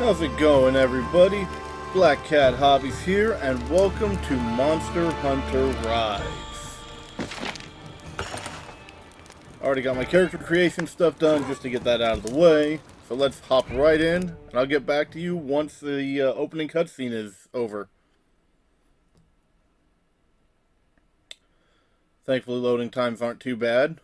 How's it going, everybody? Black Cat Hobbies here, and welcome to Monster Hunter Rise. Already got my character creation stuff done just to get that out of the way, so let's hop right in, and I'll get back to you once the opening cutscene is over. Thankfully, loading times aren't too bad.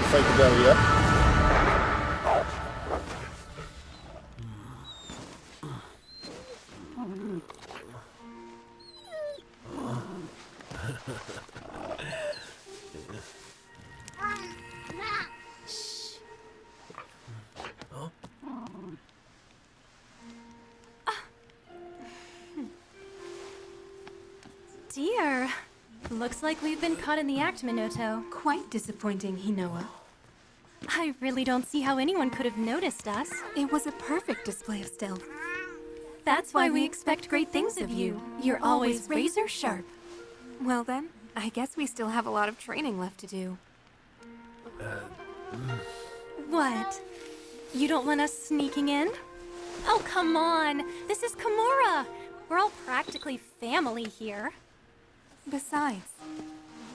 Psychedelia. Dear, looks like we've been caught in the act, Minoto. Quite disappointing, Hinoa. I really don't see how anyone could have noticed us. It was a perfect display of stealth. That's why we expect great things of you. You're always razor sharp. Well then, I guess we still have a lot of training left to do. What? You don't want us sneaking in? Oh, come on! This is Komura! We're all practically family here. Besides,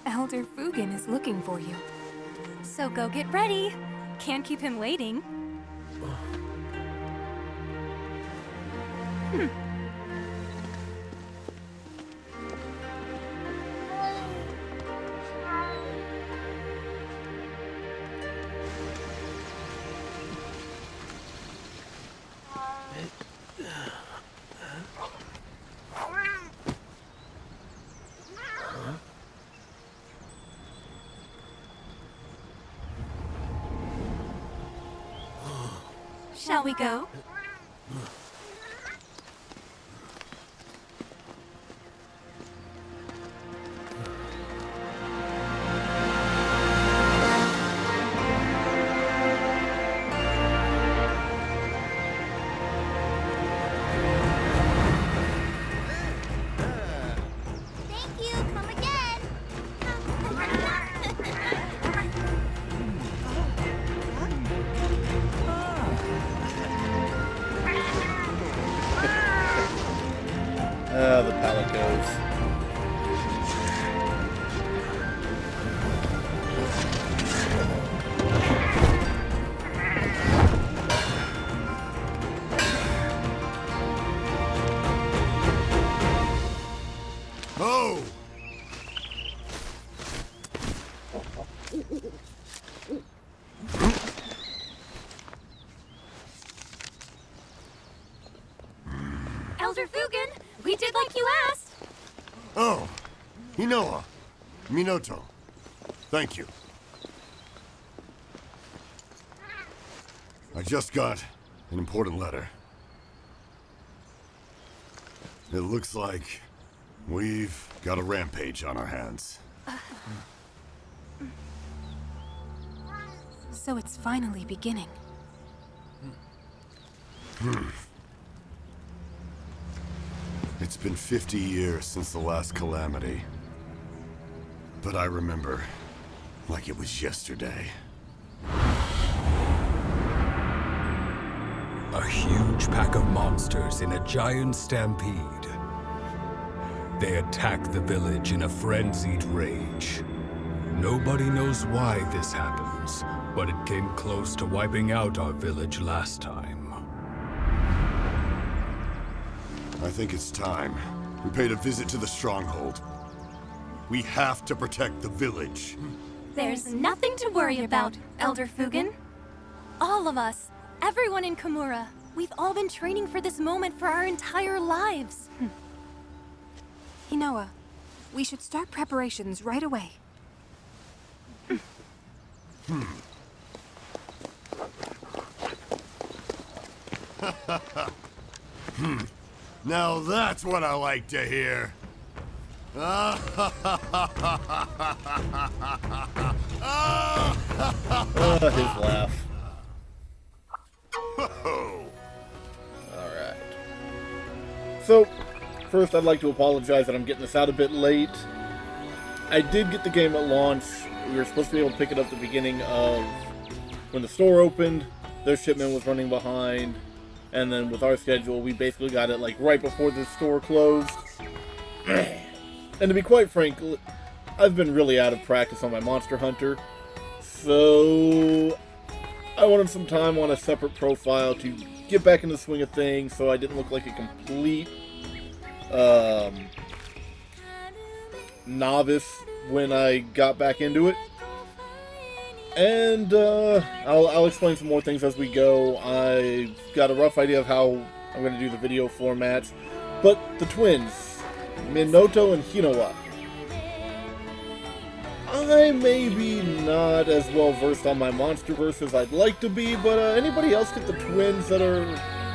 Elder Fugen is looking for you. So go get ready. Can't keep him waiting. Shall we go? Thank you, come again. The pallet goes. Oh! Elder Fugen, we did like you asked. Oh! Hinoa! Minoto. Thank you. I just got an important letter. It looks like we've got a rampage on our hands. So it's finally beginning. It's been 50 years since the last calamity. But I remember like it was yesterday. A huge pack of monsters in a giant stampede. They attack the village in a frenzied rage. Nobody knows why this happens, but it came close to wiping out our village last time. I think it's time. We paid a visit to the stronghold. We have to protect the village. There's nothing to worry about, Elder Fugen. All of us, everyone in Komura, we've all been training for this moment for our entire lives. Hinoa, we should start preparations right away. Now that's what I like to hear. His laugh. Alright. So, first I'd like to apologize that I'm getting this out a bit late. I did get the game at launch. We were supposed to be able to pick it up at the beginning of when the store opened. Their shipment was running behind. And then with our schedule, we basically got it like right before the store closed. And to be quite frank, I've been really out of practice on my Monster Hunter. So I wanted some time on a separate profile to get back in the swing of things so I didn't look like a complete novice when I got back into it. And I'll explain some more things as we go. I've got a rough idea of how I'm going to do the video formats. But the twins, Minoto and Hinowa, I may be not as well versed on my MonsterVerse as I'd like to be, but anybody else get the twins that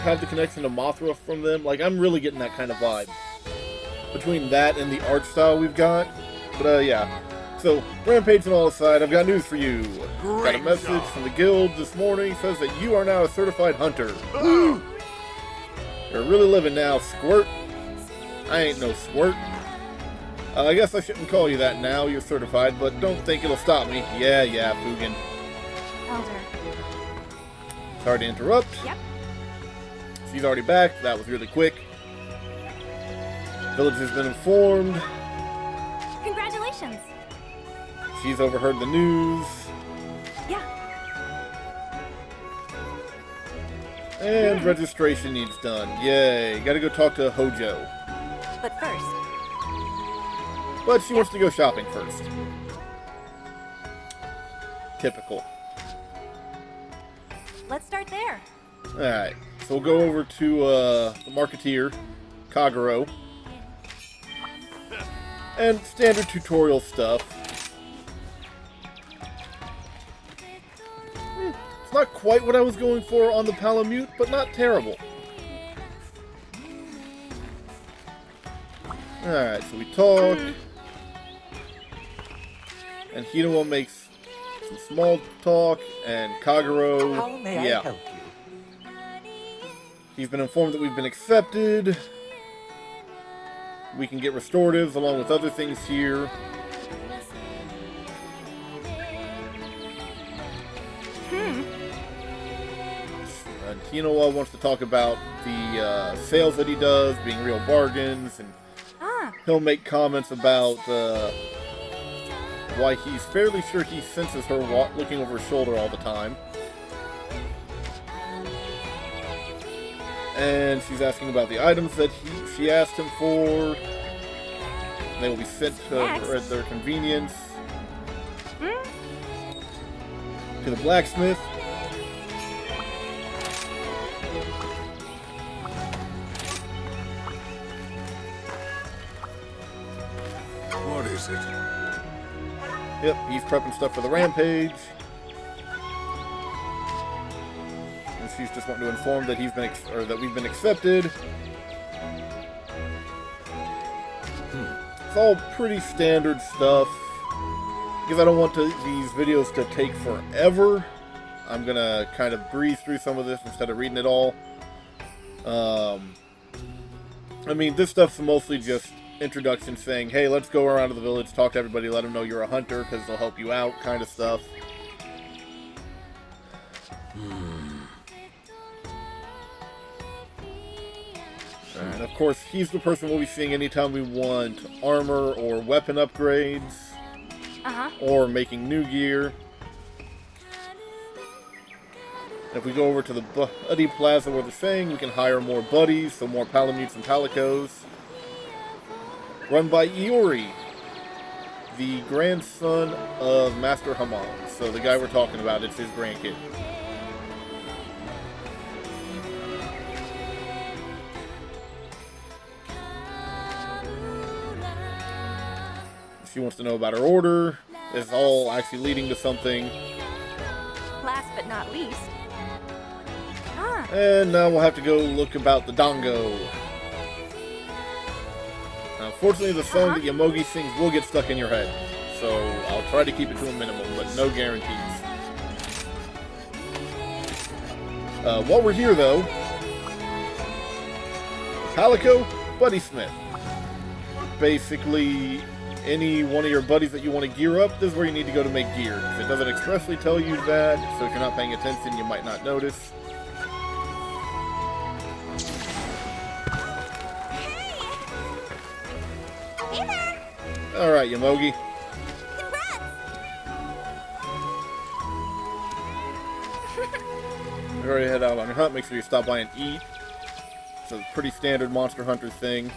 have the connection to Mothra from them? Like, I'm really getting that kind of vibe between that and the art style we've got. But yeah. So, Rampage and all aside, I've got news for you. Got a message from the guild this morning. Says that you are now a certified hunter. Woo! You're really living now, Squirt. I ain't no Squirt. I guess I shouldn't call you that now. You're certified, but don't think it'll stop me. Yeah, Fugen. Elder. Sorry to interrupt. Yep. She's already back. That was really quick. Village has been informed. Congratulations. She's overheard the news. Yeah. And registration needs done. Yay. Gotta go talk to Hojo. But first. But she wants to go shopping first. Typical. Let's start there. Alright. So we'll go over to the Marketeer, Kagero. And standard tutorial stuff. It's not quite what I was going for on the Palamute, but not terrible. Alright, so we talk. And Hinowa makes some small talk, and Kagero, How may I help you? He's been informed that we've been accepted. We can get restoratives along with other things here. And Hinowa wants to talk about the sales that he does, being real bargains, and he'll make comments about why he's fairly sure he senses her looking over his shoulder all the time. And she's asking about the items that she asked him for. They will be sent to her at their convenience. To the blacksmith. What is it? Yep, he's prepping stuff for the rampage. And she's just wanting to inform that he's been that we've been accepted. It's all pretty standard stuff. Because I don't want these videos to take forever, I'm gonna kind of breeze through some of this instead of reading it all. I mean, this stuff's mostly just introduction saying, hey, let's go around to the village, talk to everybody, let them know you're a hunter because they'll help you out, kind of stuff. And of course, he's the person we'll be seeing anytime we want armor or weapon upgrades, or making new gear. If we go over to the Buddy Plaza where they're saying we can hire more buddies, so more Palamutes and Palicos. Run by Iori, the grandson of Master Hamon. So the guy we're talking about, it's his grandkid. She wants to know about her order. It's all actually leading to something. Last but not least. And now we'll have to go look about the Dango. Unfortunately, the song that Yamogi sings will get stuck in your head. So I'll try to keep it to a minimum, but no guarantees. While we're here, though, Palico, Buddy Smith. basically any one of your buddies that you want to gear up, this is where you need to go to make gear. It doesn't expressly tell you that, so if you're not paying attention, you might not notice. Hey there! Alright, Yomogi. Congrats! Before you head out on your hunt, make sure you stop by and eat. It's a pretty standard Monster Hunter thing.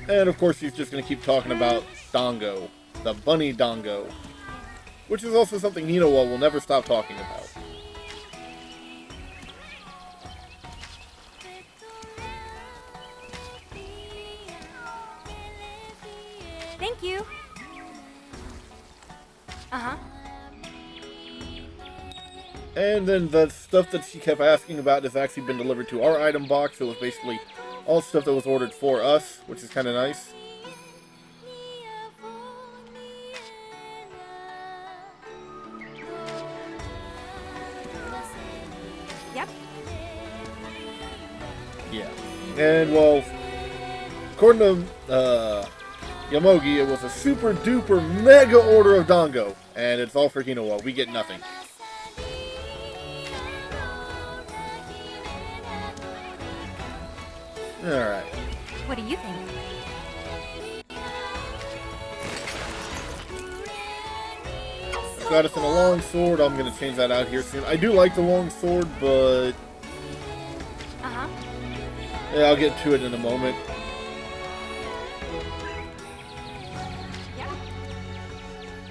And of course, she's just going to keep talking about Dongo, the bunny Dongo, which is also something Hinowa will never stop talking about. Thank you. Uh-huh. And then the stuff that she kept asking about has actually been delivered to our item box, so it was basically all stuff that was ordered for us, which is kind of nice. Yep. Yeah. And, well, according to Yomogi, it was a super duper mega order of Dongo, and it's all for Hinowa. We get nothing. Alright. What do you think? I've got us in a long sword. I'm going to change that out here soon. I do like the long sword, but Uh-huh. yeah, I'll get to it in a moment. Yeah.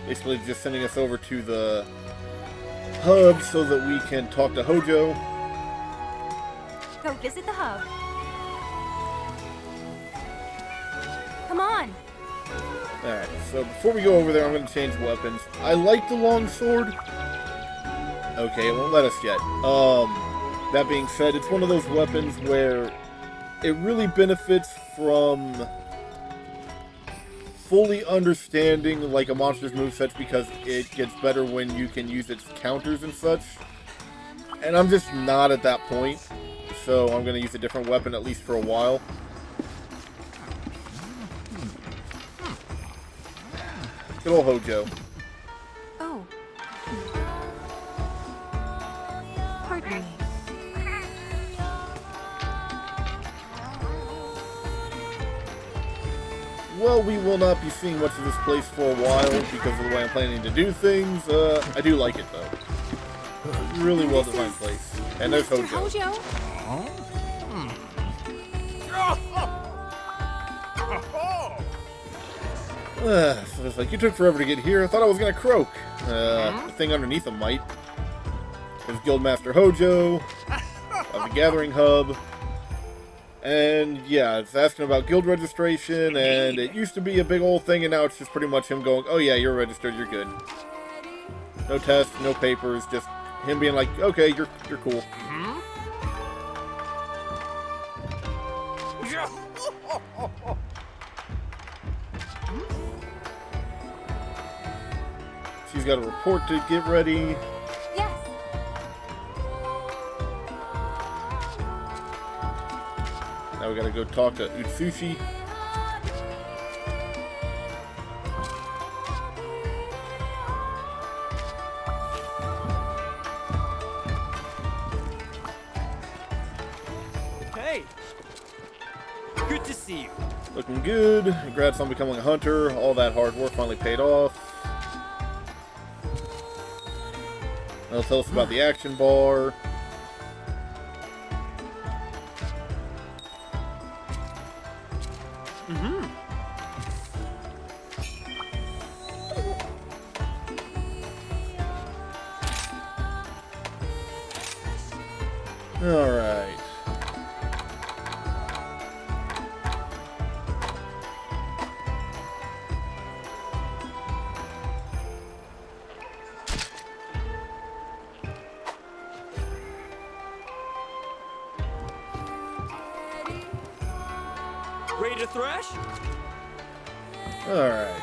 Basically just sending us over to the hub so that we can talk to Hojo. Go visit the hub. Come on. Alright, so before we go over there, I'm going to change weapons. I like the long sword. Okay, it won't let us yet. That being said, it's one of those weapons where it really benefits from fully understanding like a monster's movesets because it gets better when you can use its counters and such. And I'm just not at that point, so I'm going to use a different weapon at least for a while. Good old Hojo. Oh. Pardon me. Well, we will not be seeing much of this place for a while because of the way I'm planning to do things. I do like it, though. Really well designed place. And there's Mr. Hojo. Hojo? So it's like, you took forever to get here. I thought I was going to croak. The thing underneath him might. There's Guildmaster Hojo of the Gathering Hub. And yeah, it's asking about guild registration, and it used to be a big old thing, and now it's just pretty much him going, oh yeah, you're registered, you're good. No tests, no papers, just him being like, okay, you're cool. She's got a report to get ready. Yes. Now we gotta go talk to Utsushi. Hey! Good to see you. Looking good. Congrats on becoming a hunter. All that hard work finally paid off. They'll tell us about the action bar. Alright. Ready to thrash? Alright.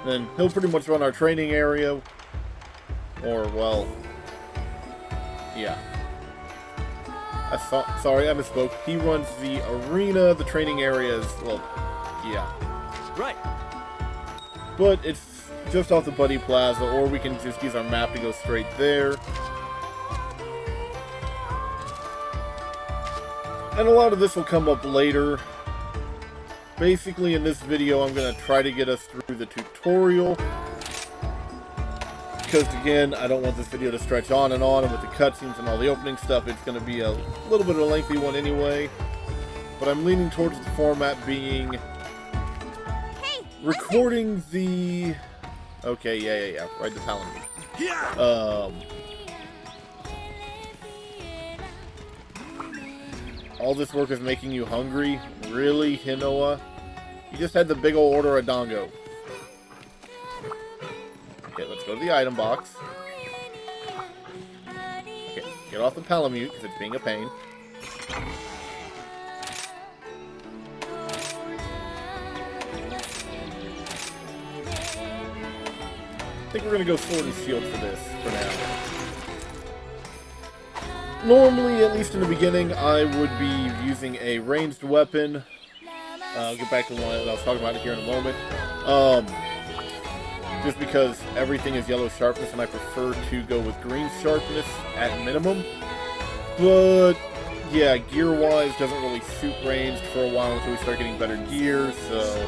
Then he'll pretty much run our training area. Or, well... yeah. Sorry, I misspoke. He runs the arena, the training areas. Well, yeah. Right. But it's just off the Buddy Plaza, or we can just use our map to go straight there. And a lot of this will come up later. Basically, in this video, I'm going to try to get us through the tutorial. Because, again, I don't want this video to stretch on, and with the cutscenes and all the opening stuff, it's going to be a little bit of a lengthy one anyway. But I'm leaning towards the format being... recording the... Okay, yeah. Right, the Palamute. All this work is making you hungry? Really, Hinoa? You just had the big ol' order of Dongo. Okay, let's go to the item box. Okay, get off the Palamute, because it's being a pain. I think we're going to go Sword and Shield for this, for now. Normally, at least in the beginning, I would be using a ranged weapon. I'll get back to the one that I was talking about here in a moment. Just because everything is yellow sharpness, and I prefer to go with green sharpness at minimum. But, yeah, gear-wise, doesn't really suit ranged for a while until we start getting better gear, so...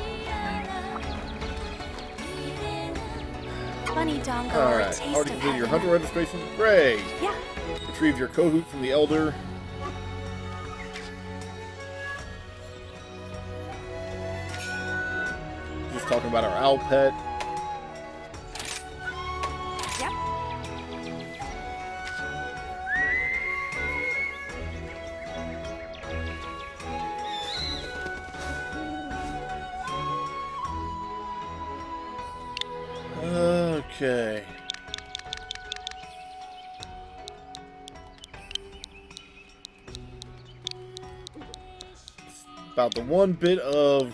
Funny Dongo, Alright, already completed your hunter registration? Great! Yeah. Retrieve your Kohoot from the Elder. Just talking about our owl pet. Yep. Okay. About the one bit of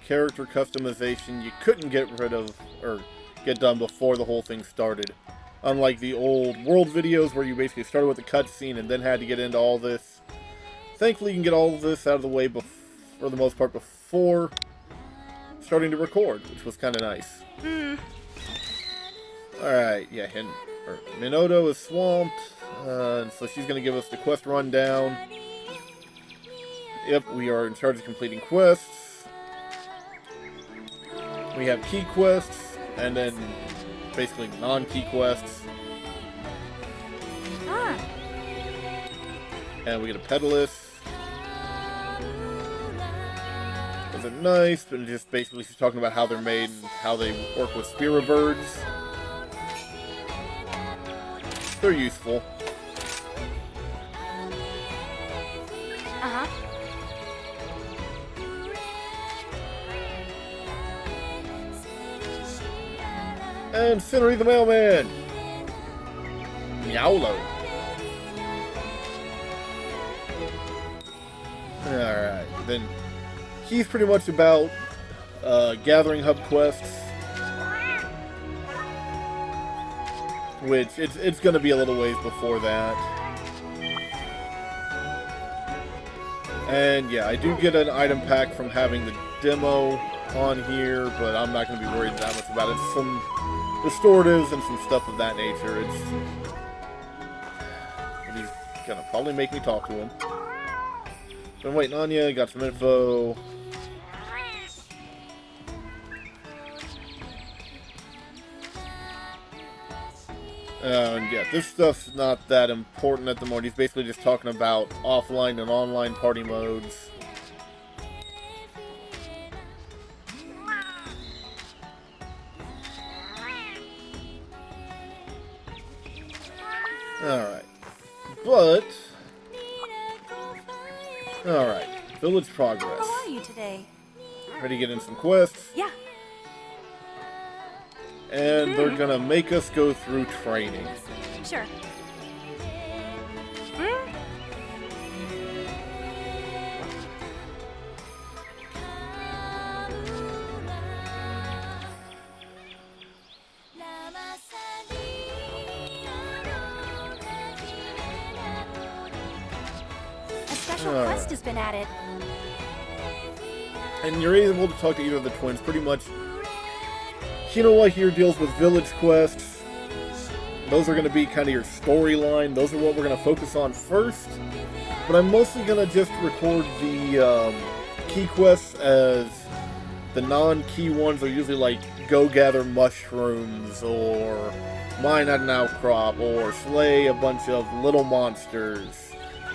character customization you couldn't get rid of or get done before the whole thing started. Unlike the old world videos where you basically started with a cutscene and then had to get into all this. Thankfully you can get all of this out of the way for the most part before starting to record, which was kind of nice. Alright, yeah, Minoto is swamped, so she's going to give us the quest rundown. Yep, we are in charge of completing quests. We have key quests, and then basically non-key quests. And we get a pedalist. Those are nice, but just basically she's talking about how they're made and how they work with Spira birds. They're useful. And Cinnery the Mailman! Meowlo. Alright, then he's pretty much about gathering hub quests. Which, it's gonna be a little ways before that. And yeah, I do get an item pack from having the demo on here, but I'm not gonna be worried that much about it. Some restoratives and some stuff of that nature. And he's gonna probably make me talk to him. Been waiting on you, got some info. And yeah, this stuff's not that important at the moment. He's basically just talking about offline and online party modes. Alright. But... Alright. Village progress. How are you today? Ready to get in some quests? Yeah. And they're gonna make us go through training. Sure. special quest has been added. And you're able to talk to either of the twins. Pretty much, Kinoa here deals with village quests. Those are going to be kind of your storyline. Those are what we're going to focus on first. But I'm mostly going to just record the key quests, as the non-key ones are usually like go gather mushrooms, or mine at an outcrop, or slay a bunch of little monsters.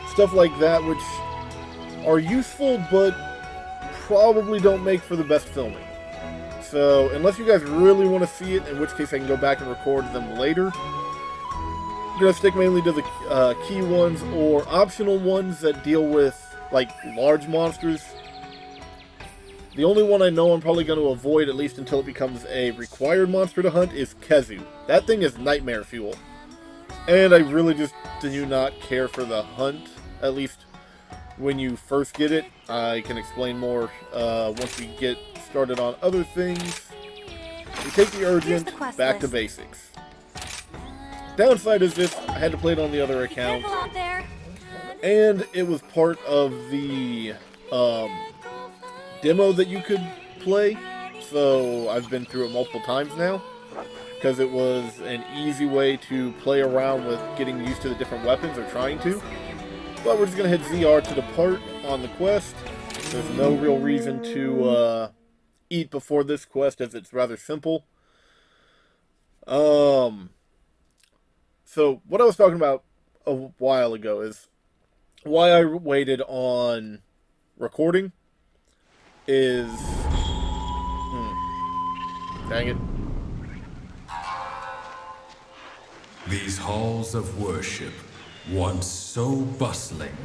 Stuff like that, which are useful, but probably don't make for the best filming. So, unless you guys really want to see it, in which case I can go back and record them later. I'm going to stick mainly to the key ones, or optional ones that deal with, like, large monsters. The only one I know I'm probably going to avoid, at least until it becomes a required monster to hunt, is Kezu. That thing is nightmare fuel. And I really just do not care for the hunt, at least when you first get it. I can explain more once we get started on other things. We take the urgent, back to basics. Downside is this, I had to play it on the other account, and it was part of the demo that you could play, so I've been through it multiple times now, because it was an easy way to play around with getting used to the different weapons, or trying to. But we're just going to hit ZR to depart on the quest. There's no real reason to eat before this quest, as it's rather simple. So, what I was talking about a while ago is why I waited on recording is... Dang it. These halls of worship, once so bustling,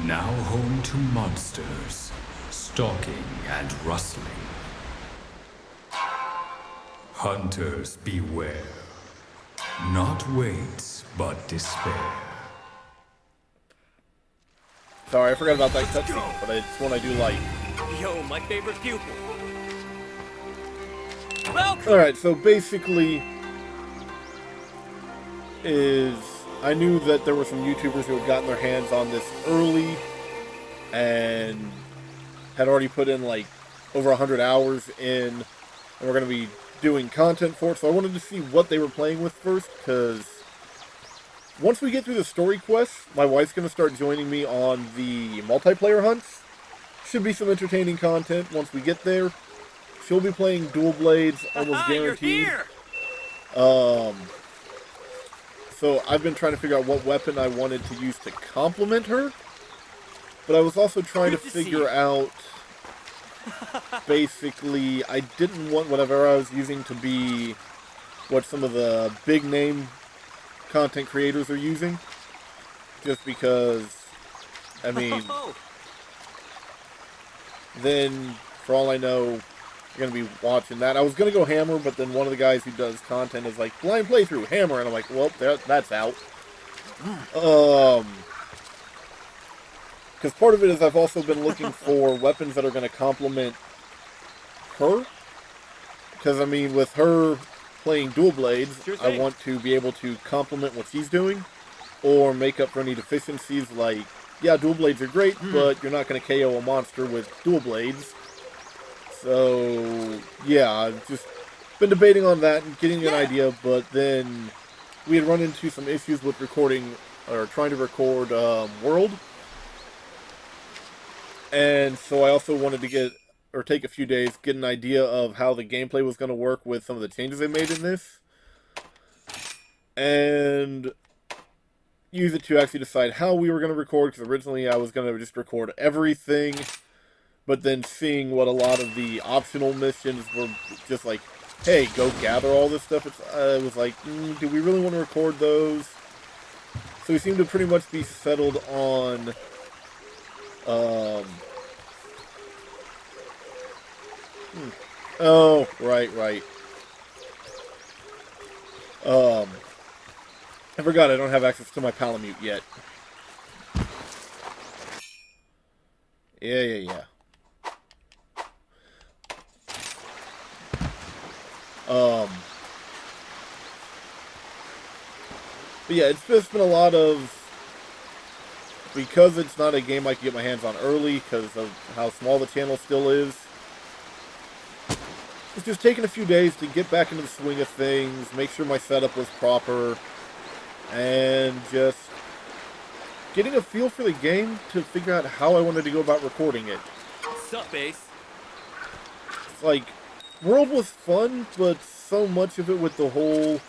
now home to monsters, stalking and rustling. Hunters beware. Not weights, but despair. Sorry, I forgot about that cutscene, but it's one I do like. Yo, my favorite pupil. Welcome. Alright, so basically I knew that there were some YouTubers who had gotten their hands on this early and had already put in like over 100 hours in, and we're going to be doing content for it, so I wanted to see what they were playing with first, because once we get through the story quests, my wife's going to start joining me on the multiplayer hunts. Should be some entertaining content once we get there. She'll be playing dual blades, almost guaranteed. So I've been trying to figure out what weapon I wanted to use to complement her, but I was also trying to figure out, basically, I didn't want whatever I was using to be what some of the big name content creators are using, just because, I mean, then for all I know, you're going to be watching that. I was going to go Hammer, but then one of the guys who does content is like, blind playthrough, Hammer, and I'm like, well, that's out. Because part of it is I've also been looking for weapons that are going to complement her. Because, I mean, with her playing dual blades, I want to be able to complement what she's doing, or make up for any deficiencies, like, yeah, dual blades are great, but you're not going to KO a monster with dual blades. So, yeah, I've just been debating on that and getting an idea, but then we had run into some issues with recording, or trying to record World. And so I also wanted to take a few days, get an idea of how the gameplay was going to work with some of the changes they made in this. And use it to actually decide how we were going to record, because originally I was going to just record everything, but then seeing what a lot of the optional missions were just like, hey, go gather all this stuff, it was like, do we really want to record those? So we seem to pretty much be settled on oh, right. I forgot I don't have access to my Palamute yet. Yeah. But yeah, it's just been a lot of because it's not a game I can get my hands on early because of how small the channel still is, it's just taking a few days to get back into the swing of things, make sure my setup was proper, and just getting a feel for the game to figure out how I wanted to go about recording it. What's up, Ace? It's like, World was fun, but so much of it with the whole,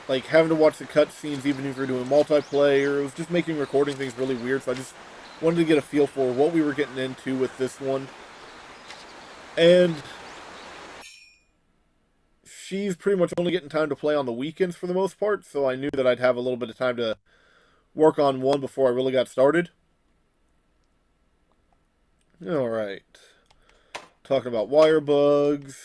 like having to watch the cutscenes even if you're doing multiplayer, it was just making recording things really weird, so I just wanted to get a feel for what we were getting into with this one. And she's pretty much only getting time to play on the weekends for the most part, so I knew that I'd have a little bit of time to work on one before I really got started. Alright. Talking about wire bugs.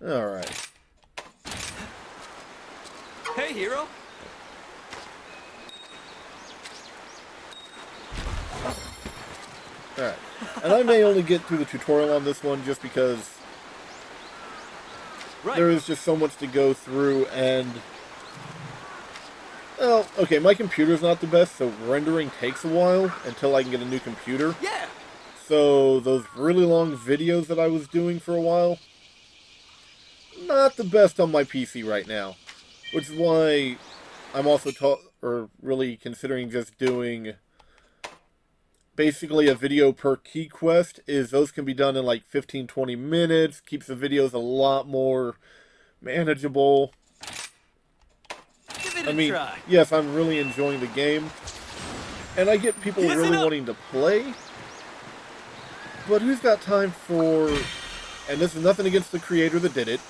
Alright. Hey, hero. Alright. And I may only get through the tutorial on this one just because there is just so much to go through, and well, okay, my computer's not the best, so rendering takes a while until I can get a new computer. Yeah. So those really long videos that I was doing for a while, not the best on my PC right now. Which is why I'm also really considering just doing basically a video per key quest. Is those can be done in like 15-20 minutes, keeps the videos a lot more manageable. Give it I mean, a try. yes, I'm really enjoying the game, and I get people Listen really up. wanting to play, but who's got time for, and this is nothing against the creator that did it,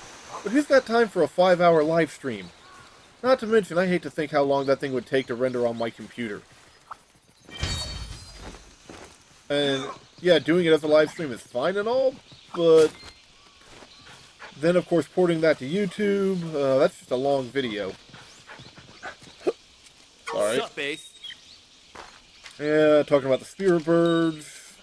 but who's got time for a 5-hour live stream? Not to mention, I hate to think how long that thing would take to render on my computer. And, yeah, doing it as a live stream is fine and all, but then, of course, porting that to YouTube, that's just a long video. Alright. What's up, Ace? Yeah, talking about the spirit birds.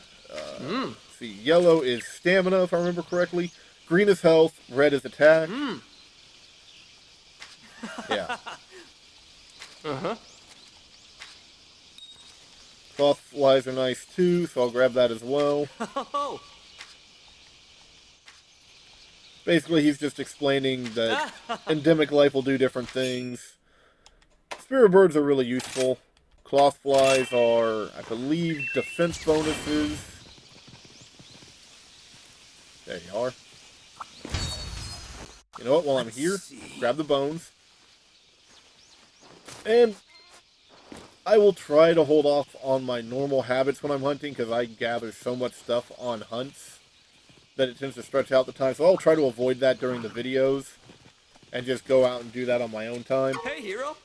Let's see, yellow is stamina, if I remember correctly. Green is health. Red is attack. Yeah. Uh-huh. Cloth flies are nice too, so I'll grab that as well. Oh. Basically, he's just explaining that endemic life will do different things. Spirit birds are really useful. Cloth flies are, I believe, defense bonuses. There you are. You know what? While I'm here, grab the bones. And I will try to hold off on my normal habits when I'm hunting, because I gather so much stuff on hunts that it tends to stretch out the time. So I'll try to avoid that during the videos and just go out and do that on my own time. Hey, hero.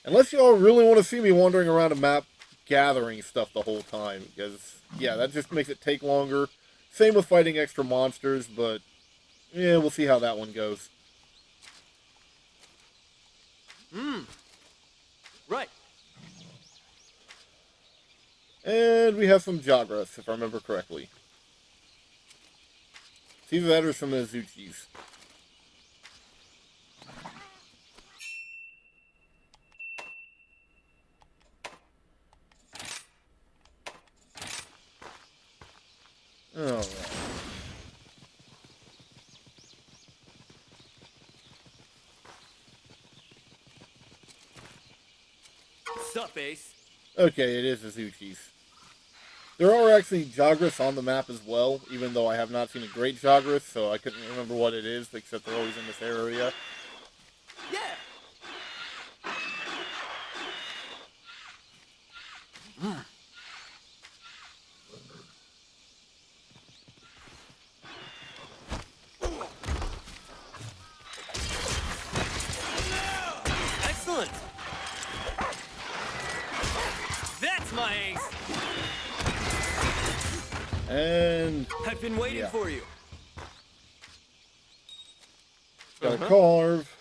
Unless y'all really want to see me wandering around a map gathering stuff the whole time, because, yeah, that just makes it take longer. Same with fighting extra monsters, but, yeah, we'll see how that one goes. Right. And we have some Jagras, if I remember correctly. It's either that or some Azuchis. Alright. What's up, Ace? Okay, it is Azuchis. There are actually Jagras on the map as well, even though I have not seen a great Jagras, so I couldn't remember what it is, except they're always in this area. Yeah. Excellent. That's my ace. And I've been waiting Yeah. for you. got a carve.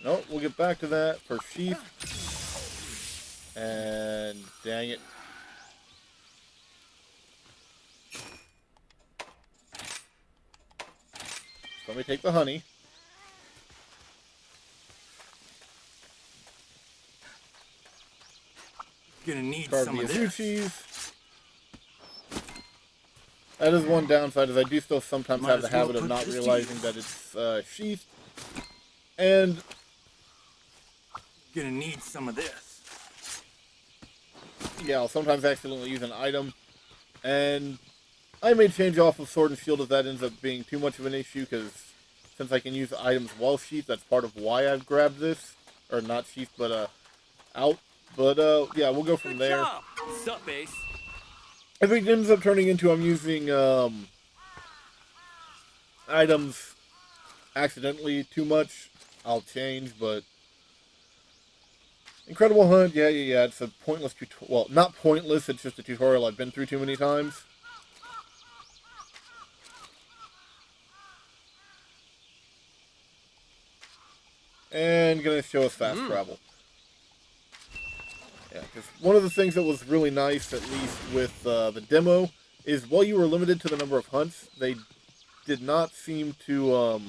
No, we'll get back to that for sheath. And dang it. Let me take the honey. Gonna need Carve some the of this. Azuchis. That is one downside, is I do still sometimes Might have the as well habit of put not this to realizing use. that it's sheathed. And Gonna need some of this. yeah, I'll sometimes accidentally use an item. And I may change off of Sword and Shield if that ends up being too much of an issue, because since I can use items while sheathed, that's part of why I've grabbed this. Or not sheathed, but out. But yeah, we'll go from Good there. job. Sup, Ace? If it ends up turning into I'm using items accidentally too much, I'll change, but Incredible Hunt, yeah, it's a pointless tutorial. Well, not pointless, it's just a tutorial I've been through too many times. And gonna show us fast travel. Yeah, because one of the things that was really nice, at least with the demo, is while you were limited to the number of hunts, they did not seem to,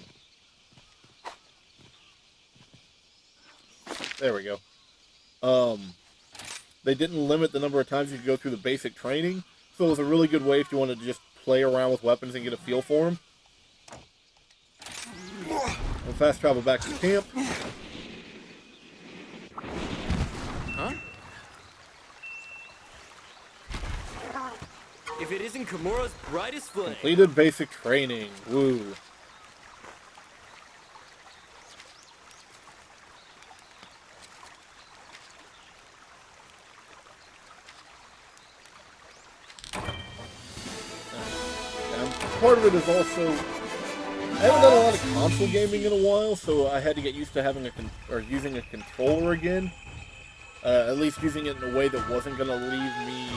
there we go. They didn't limit the number of times you could go through the basic training, so it was a really good way if you wanted to just play around with weapons and get a feel for them. We'll fast travel back to camp. Huh? If it isn't Komura's brightest flame. Completed basic training. Woo. And part of it is also, I haven't done a lot of console gaming in a while, so I had to get used to having using a controller again. At least using it in a way that wasn't going to leave me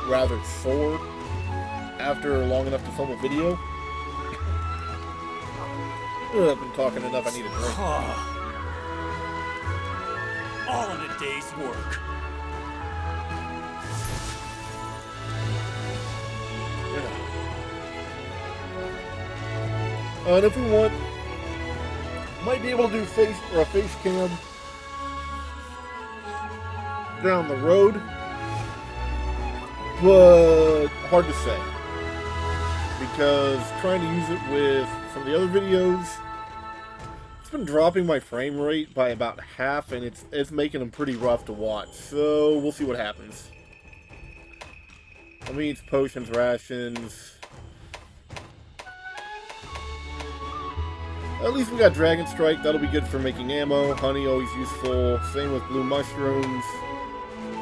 rather sore after long enough to film a video. I've been talking enough, I need a drink. All in a day's work. And if we want, might be able to do a face cam down the road, but hard to say, because trying to use it with some of the other videos, it's been dropping my frame rate by about half, and it's making them pretty rough to watch. So we'll see what happens. Let me eat potions, rations. At least we got Dragon Strike. That'll be good for making ammo. Honey, always useful. Same with blue mushrooms.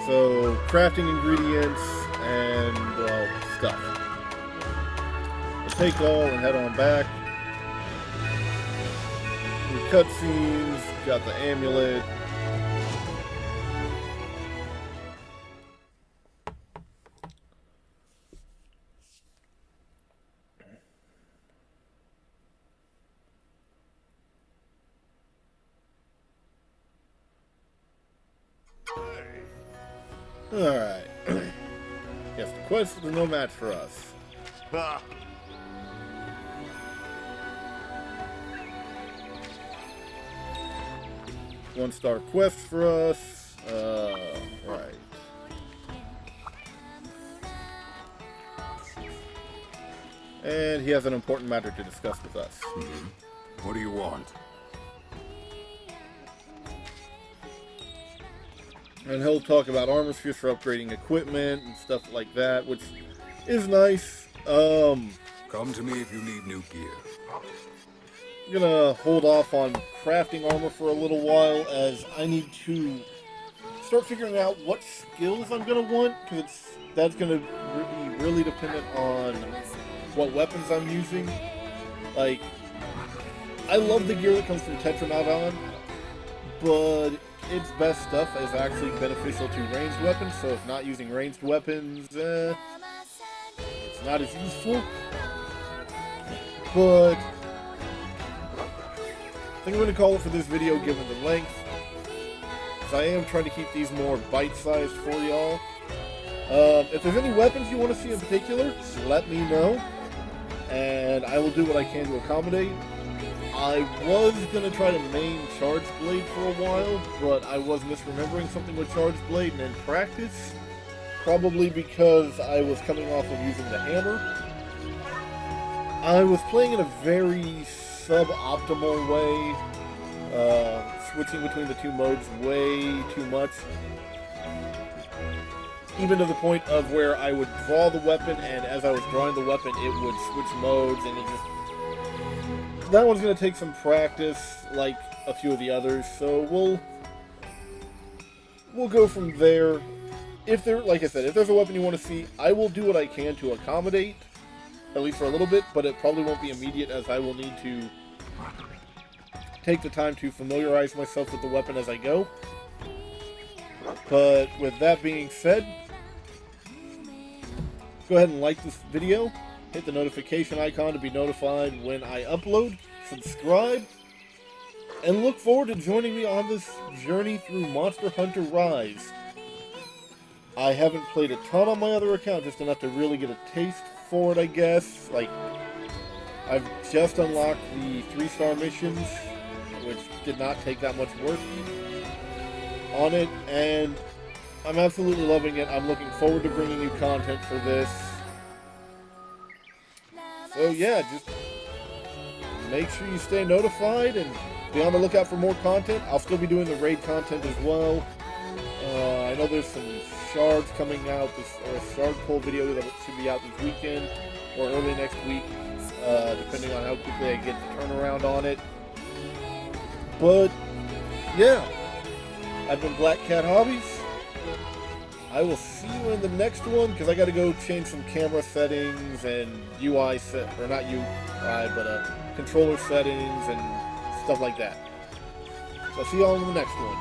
So, crafting ingredients and, well, stuff. We'll take all and head on back. New cutscenes. Got the amulet. Alright. Yes, the quest is no match for us. One-star quest for us. Right. And he has an important matter to discuss with us. What do you want? And he'll talk about armor spheres for upgrading equipment and stuff like that, which is nice. Come to me if you need new gear. I'm gonna hold off on crafting armor for a little while, as I need to start figuring out what skills I'm gonna want, because that's gonna be really dependent on what weapons I'm using. Like, I love the gear that comes from Tetranodon, but its best stuff is actually beneficial to ranged weapons, so if not using ranged weapons, it's not as useful. But I think I'm going to call it for this video, given the length. So I am trying to keep these more bite-sized for y'all. If there's any weapons you want to see in particular, let me know, and I will do what I can to accommodate. I was going to try to main Charge Blade for a while, but I was misremembering something with Charge Blade, and in practice, probably because I was coming off of using the hammer, I was playing in a very suboptimal way, switching between the two modes way too much. Even to the point of where I would draw the weapon, and as I was drawing the weapon, it would switch modes, and it just... That one's going to take some practice, like a few of the others, so we'll go from there. If there, like I said, if there's a weapon you want to see, I will do what I can to accommodate, at least for a little bit, but it probably won't be immediate, as I will need to take the time to familiarize myself with the weapon as I go. But with that being said, go ahead and like this video, hit the notification icon to be notified when I upload, subscribe, and look forward to joining me on this journey through Monster Hunter Rise. I haven't played a ton on my other account, just enough to really get a taste for it, I guess. Like, I've just unlocked the 3-star missions, which did not take that much work on it, and I'm absolutely loving it. I'm looking forward to bringing you content for this. So yeah, just make sure you stay notified and be on the lookout for more content. I'll still be doing the raid content as well. I know there's some shards coming out, or a shard pull video that should be out this weekend or early next week, depending on how quickly I get the turnaround on it. But yeah, I've been Black Cat Hobbies. I will see you in the next one, because I got to go change some camera settings and UI or not UI, but controller settings and stuff like that. So I'll see y'all in the next one.